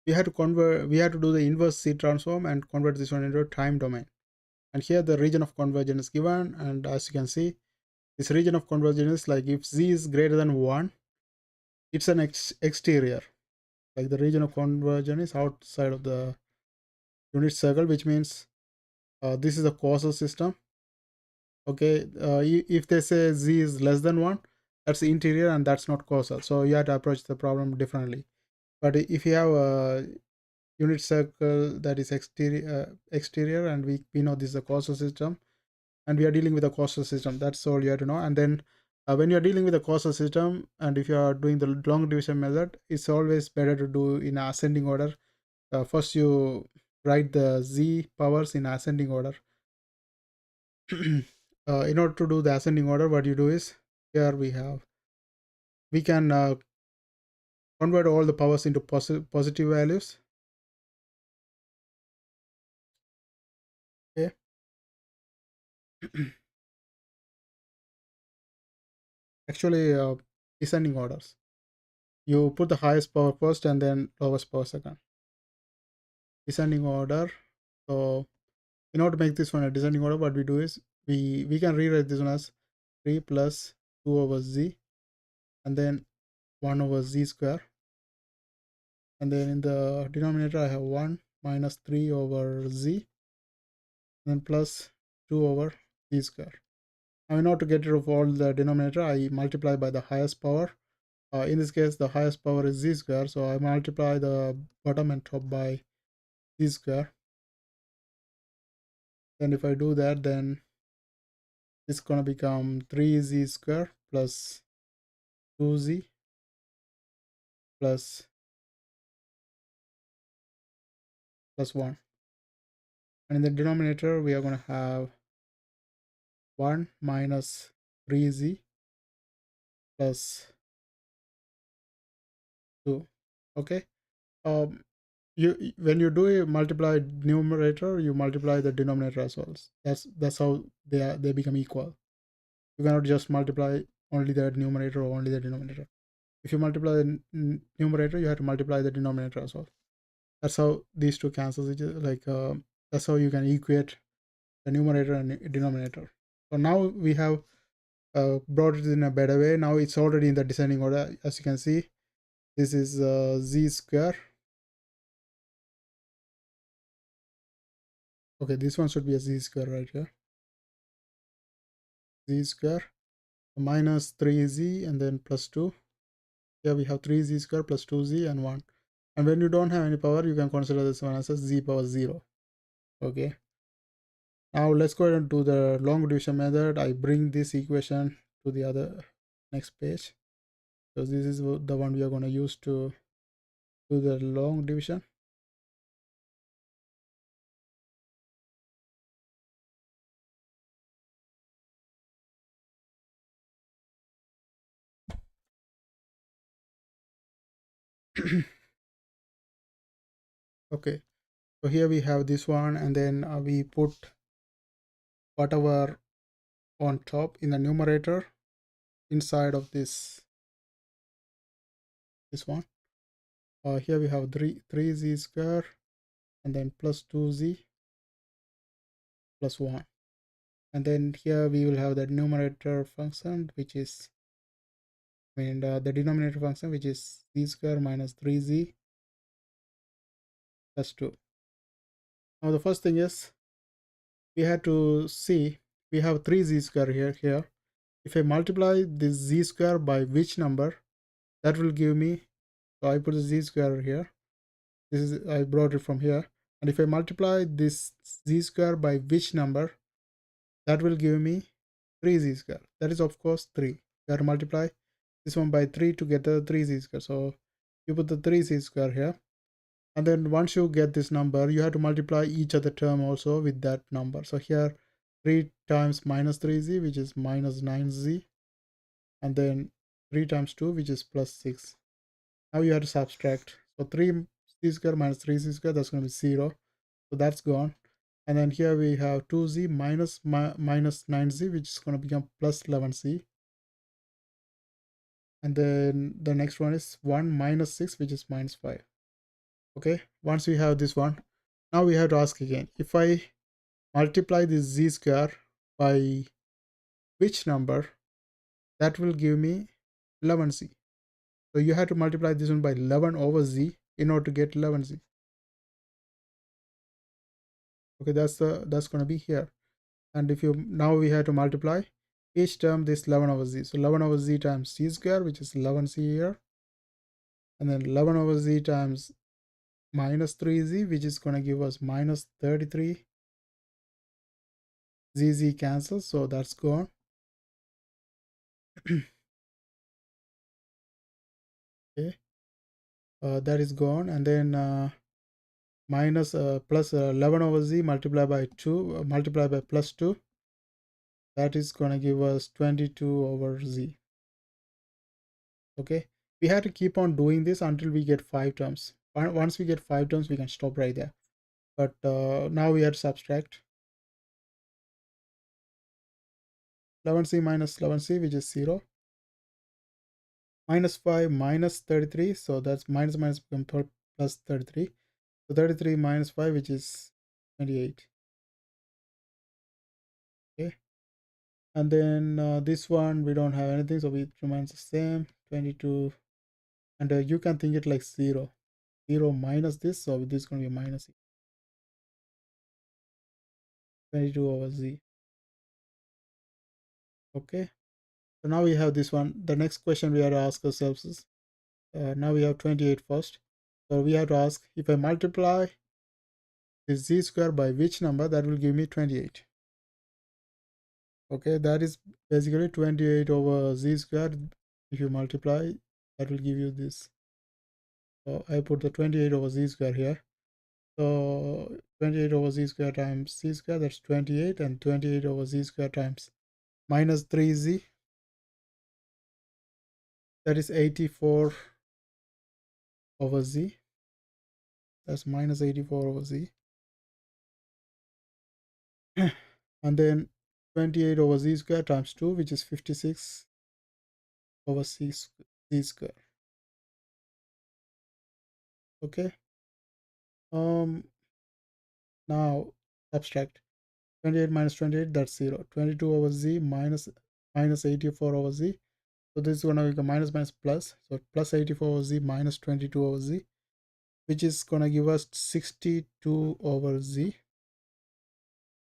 we had to do the inverse Z transform and convert this one into a time domain. And here the region of convergence is given, and as you can see, this region of convergence is like if Z is greater than 1, it's an exterior. Like the region of convergence is outside of the unit circle, which means this is a causal system. Okay, if they say Z is less than 1, that's interior and that's not causal. So you have to approach the problem differently. But if you have a unit circle that is exterior, and we know this is a causal system, and we are dealing with a causal system, that's all you have to know. And then when you're dealing with a causal system, and if you are doing the long division method, it's always better to do in ascending order. First you write the Z powers in ascending order. In order to do the ascending order, what you do is, here we can convert all the powers into positive values. Okay. Actually, descending orders. You put the highest power first and then lowest power second. Descending order. So in order to make this one a descending order, what we do is we can rewrite this one as 3 plus 2 over z, and then 1 over z square, and then in the denominator I have 1 minus 3 over z, and then plus 2 over z square. Now in order to get rid of all the denominator, I multiply by the highest power. In this case, the highest power is z square, so I multiply the bottom and top by z square. Then if I do that, then it's gonna become 3z square plus 2z plus 1. And in the denominator, we are gonna have 1 minus 3z plus 2. Okay. You when you do a multiply numerator, you multiply the denominator as well. That's how they become equal. You cannot just multiply only the numerator or only the denominator. If you multiply the numerator, you have to multiply the denominator as well. That's how these two cancels each other. Like that's how you can equate the numerator and denominator. So now we have brought it in a better way. Now it's already in the descending order. As you can see, this is z square. Okay, this one should be a z square right here. Z square minus 3z and then plus 2. Here we have 3z square plus 2z and 1. And when you don't have any power, you can consider this one as a z power 0. Okay. Now let's go ahead and do the long division method. I bring this equation to the other next page, because this is the one we are going to use to do the long division. Okay, so here we have this one, and then we put whatever on top in the numerator inside of this one. Here we have 3z square and then plus 2z plus 1, and then here we will have the numerator function, which is the denominator function, which is z square minus 3z plus 2. Now the first thing is, we have to see, we have 3z square here. If I multiply this z square by which number, that will give me, so I put the z square here. This is, I brought it from here. And if I multiply this z square by which number, that will give me 3z square. That is of course 3. You have to multiply this one by 3 to get the 3z square. So you put the 3z square here. And then once you get this number, you have to multiply each other term also with that number. So here 3 times minus 3z, which is minus 9z. And then 3 times 2, which is plus 6. Now you have to subtract. So 3z square minus 3z square, that's going to be 0. So that's gone. And then here we have 2z minus 9z, which is going to become plus 11z. And then the next one is 1 minus 6, which is minus 5. Okay, once we have this one, now we have to ask again, if I multiply this z square by which number, that will give me 11z. So you have to multiply this one by 11 over z in order to get 11z. Okay, that's going to be here. And if you now we have to multiply each term this 11 over z. So 11 over z times z square, which is 11z here, and then 11 over z times minus 3z, which is going to give us minus 33. Z cancels, so that's gone. Okay, that is gone. And then minus plus 11 over z multiplied by 2 multiplied by plus 2, that is going to give us 22 over z. Okay, we have to keep on doing this until we get 5 terms. Once we get 5 terms, we can stop right there. But now we have to subtract 11c minus 11c, which is 0, minus 5 minus 33, so that's minus minus become plus 33. So 33 minus 5, which is 28. Okay, and then this one we don't have anything, so it remains the same, 22. And you can think it like 0 minus this, so this is going to be minus 22 over z. Okay, so now we have this one. The next question we have to ask ourselves is, now we have 28 first, so we have to ask, if I multiply this z square by which number, that will give me 28. Okay, that is basically 28 over z square. If you multiply, that will give you this. So I put the 28 over z square here. So 28 over z square times z square, that's 28, and 28 over z square times minus 3z, that is 84 over z. That's minus 84 over z. And then 28 over z square times 2, which is 56 over z square. Okay, now subtract 28 minus 28, that's 0. 22 over z minus 84 over z. So this is going to become minus minus plus. So plus 84 over z minus 22 over z, which is going to give us 62 over z.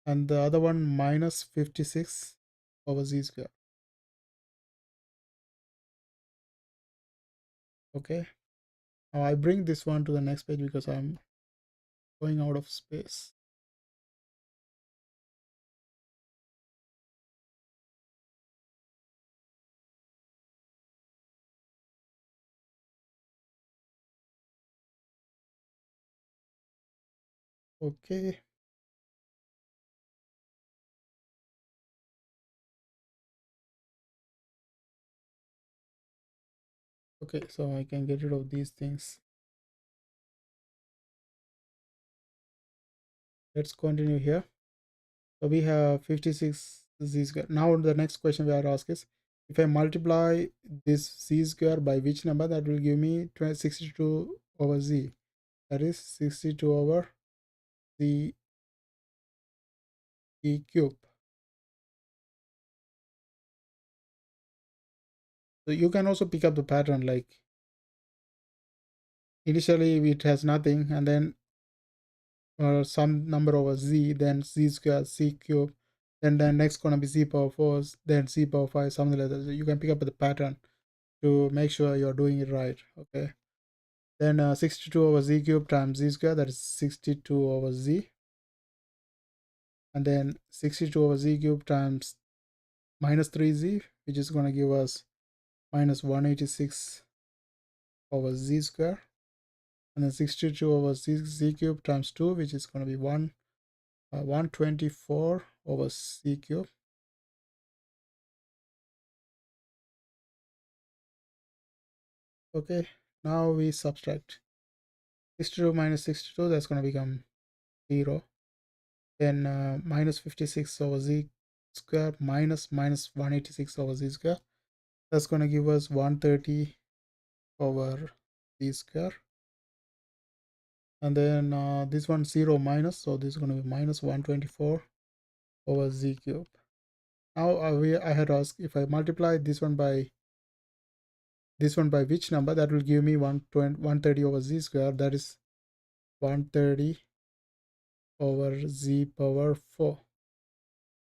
And the other one minus 56 over z square. Okay, now I bring this one to the next page because I'm going out of space. Okay, okay, so I can get rid of these things. Let's continue here. So we have 56 z square. Now the next question we are asked is, if I multiply this z square by which number, that will give me 62 over z. That is 62 over the cube. So you can also pick up the pattern, like initially it has nothing, and then some number over z, then z square, c cube, then next gonna be z power 4, then z power 5, something like that. So you can pick up the pattern to make sure you're doing it right. Okay, then 62 over z cube times z square, that is 62 over z, and then 62 over z cube times minus 3z, which is going to give us minus 186 over z square, and then 62 over z cube times 2, which is going to be 124 over c cube. Okay, now we subtract 62 minus 62, that's going to become 0. Then minus 56 over z square minus 186 over z square, that's going to give us 130 over z square. and then this one 0 minus, so this is going to be minus 124 over z cube. Now I had asked if I multiply this one by which number, that will give me 130 over z square, that is 130 over z power 4.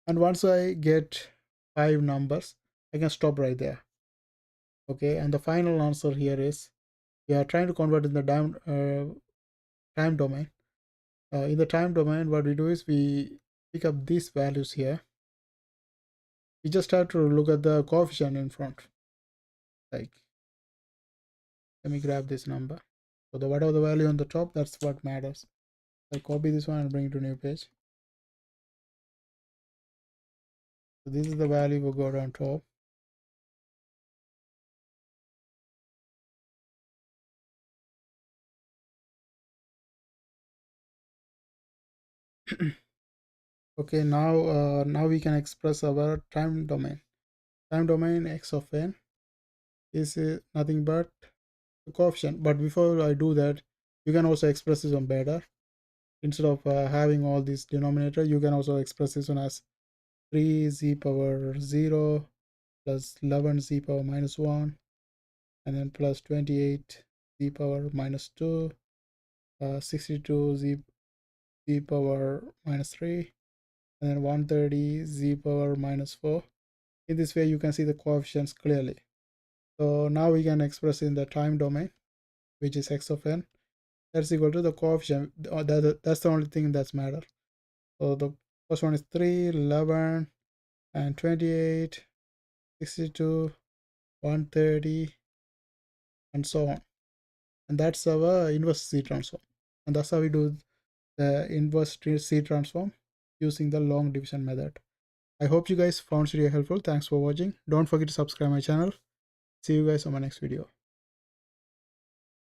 And once I get 5 numbers, I can stop right there. Okay, and the final answer here is we are trying to convert in the time domain. In the time domain, what we do is we pick up these values here. We just have to look at the coefficient in front. Like, let me grab this number. So the whatever the value on the top, that's what matters. I copy this one and bring it to a new page. So this is the value we got on top. Okay, now we can express our time domain. Time domain x of n is nothing but the coefficient. But before I do that, you can also express this one better. Instead of having all these denominator, you can also express this one as 3z power 0 plus 11z power minus 1, and then plus 28z power minus 2, 62z power minus 3, and then 130 z power minus 4. In this way you can see the coefficients clearly. So now we can express in the time domain, which is x of n, that's equal to the coefficient. That's the only thing that's matter. So the first one is 3, 11, and 28, 62, 130, and so on. And that's our inverse C transform. And that's how we do the inverse C transform using the long division method. I hope you guys found this video helpful. Thanks for watching. Don't forget to subscribe my channel. See you guys on my next video.